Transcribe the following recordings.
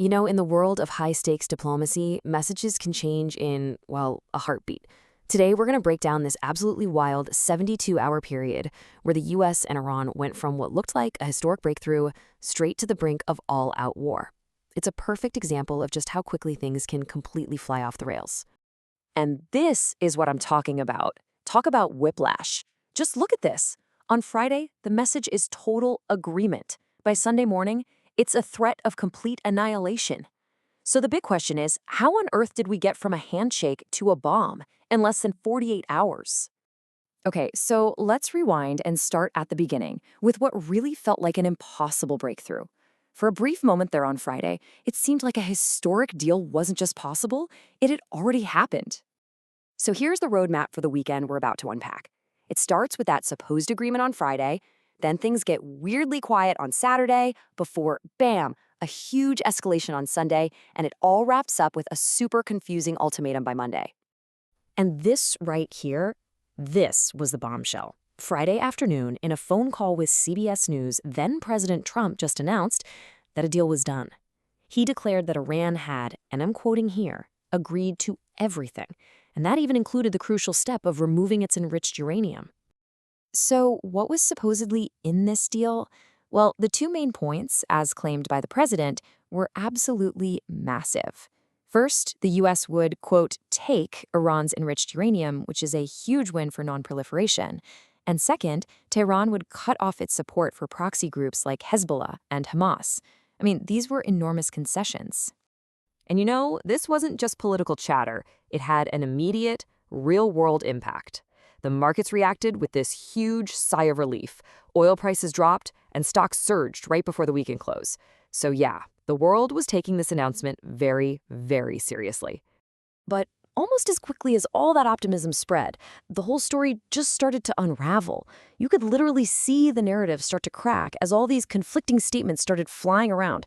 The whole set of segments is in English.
You know, in the world of high-stakes diplomacy, messages can change in, well, a heartbeat. Today, we're going to break down this absolutely wild 72-hour period where the US and Iran went from what looked like a historic breakthrough straight to the brink of all-out war. It's a perfect example of just how quickly things can completely fly off the rails. And this is what I'm talking about. Talk about whiplash. Just look at this. On Friday, the message is total agreement. By Sunday morning, it's a threat of complete annihilation. So the big question is, how on earth did we get from a handshake to a bomb in less than 48 hours? Okay, so let's rewind and start at the beginning with what really felt like an impossible breakthrough. For a brief moment there on Friday, it seemed like a historic deal wasn't just possible, it had already happened. So here's the roadmap for the weekend we're about to unpack. It starts with that supposed agreement on Friday, then things get weirdly quiet on Saturday before, bam, a huge escalation on Sunday, and it all wraps up with a super confusing ultimatum by Monday. And this right here, this was the bombshell. Friday afternoon, in a phone call with CBS News, then President Trump just announced that a deal was done. He declared that Iran had, and I'm quoting here, agreed to everything, and that even included the crucial step of removing its enriched uranium. So what was supposedly in this deal? Well, the two main points, as claimed by the president, were absolutely massive. First, the U.S. would, quote, take Iran's enriched uranium, which is a huge win for nonproliferation. And second, Tehran would cut off its support for proxy groups like Hezbollah and Hamas. I mean, these were enormous concessions. And you know, this wasn't just political chatter. It had an immediate, real-world impact. The markets reacted with this huge sigh of relief. Oil prices dropped, and stocks surged right before the weekend close. So yeah, the world was taking this announcement very, very seriously. But almost as quickly as all that optimism spread, the whole story just started to unravel. You could literally see the narrative start to crack as all these conflicting statements started flying around.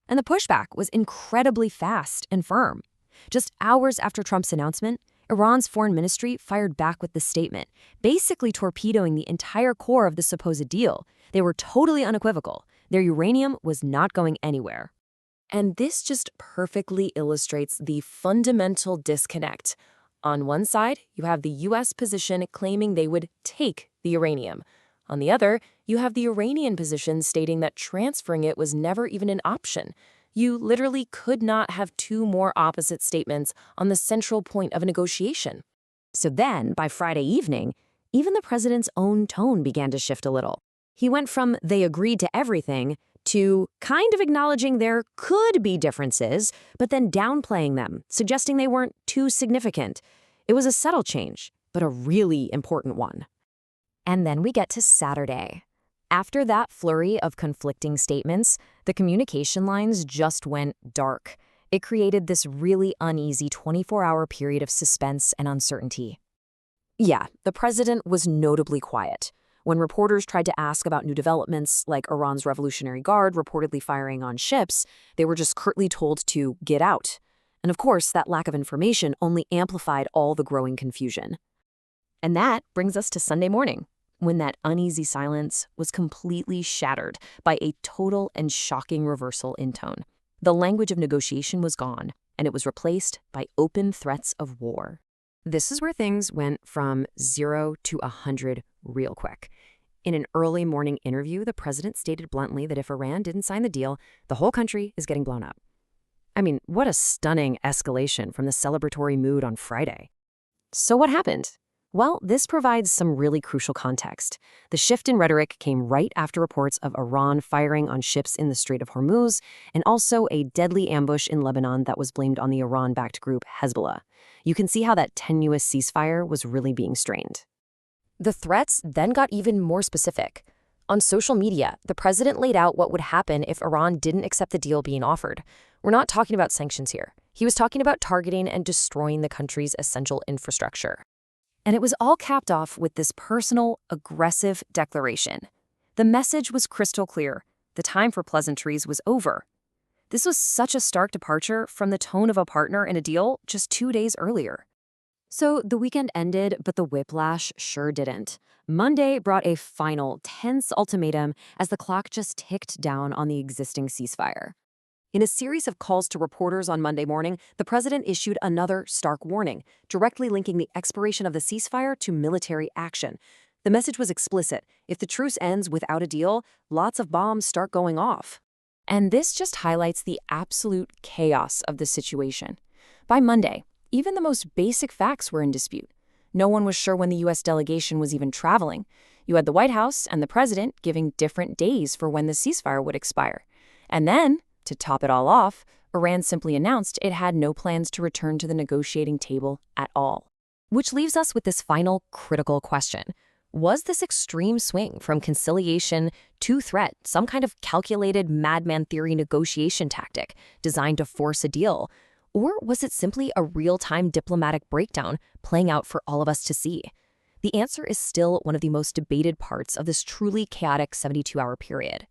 And the pushback was incredibly fast and firm. Just hours after Trump's announcement, Iran's foreign ministry fired back with this statement, basically torpedoing the entire core of the supposed deal. They were totally unequivocal. Their uranium was not going anywhere. And this just perfectly illustrates the fundamental disconnect. On one side, you have the U.S. position claiming they would take the uranium. On the other, you have the Iranian position stating that transferring it was never even an option. You literally could not have two more opposite statements on the central point of a negotiation. So then, by Friday evening, even the president's own tone began to shift a little. He went from they agreed to everything to kind of acknowledging there could be differences, but then downplaying them, suggesting they weren't too significant. It was a subtle change, but a really important one. And then we get to Saturday. After that flurry of conflicting statements, the communication lines just went dark. It created this really uneasy 24-hour period of suspense and uncertainty. Yeah, the president was notably quiet. When reporters tried to ask about new developments, like Iran's Revolutionary Guard reportedly firing on ships, they were just curtly told to get out. And of course, that lack of information only amplified all the growing confusion. And that brings us to Sunday morning, when that uneasy silence was completely shattered by a total and shocking reversal in tone. The language of negotiation was gone, and it was replaced by open threats of war. This is where things went from 0 to 100 real quick. In an early morning interview, the president stated bluntly that if Iran didn't sign the deal, the whole country is getting blown up. I mean, what a stunning escalation from the celebratory mood on Friday. So what happened? Well, this provides some really crucial context. The shift in rhetoric came right after reports of Iran firing on ships in the Strait of Hormuz, and also a deadly ambush in Lebanon that was blamed on the Iran-backed group Hezbollah. You can see how that tenuous ceasefire was really being strained. The threats then got even more specific. On social media, the president laid out what would happen if Iran didn't accept the deal being offered. We're not talking about sanctions here. He was talking about targeting and destroying the country's essential infrastructure. And it was all capped off with this personal, aggressive declaration. The message was crystal clear. The time for pleasantries was over. This was such a stark departure from the tone of a partner in a deal just 2 days earlier. So the weekend ended, but the whiplash sure didn't. Monday brought a final, tense ultimatum as the clock just ticked down on the existing ceasefire. In a series of calls to reporters on Monday morning, the president issued another stark warning, directly linking the expiration of the ceasefire to military action. The message was explicit. If the truce ends without a deal, lots of bombs start going off. And this just highlights the absolute chaos of the situation. By Monday, even the most basic facts were in dispute. No one was sure when the U.S. delegation was even traveling. You had the White House and the president giving different days for when the ceasefire would expire. And then, to top it all off, Iran simply announced it had no plans to return to the negotiating table at all. Which leaves us with this final critical question. Was this extreme swing from conciliation to threat some kind of calculated madman theory negotiation tactic designed to force a deal? Or was it simply a real-time diplomatic breakdown playing out for all of us to see? The answer is still one of the most debated parts of this truly chaotic 72-hour period.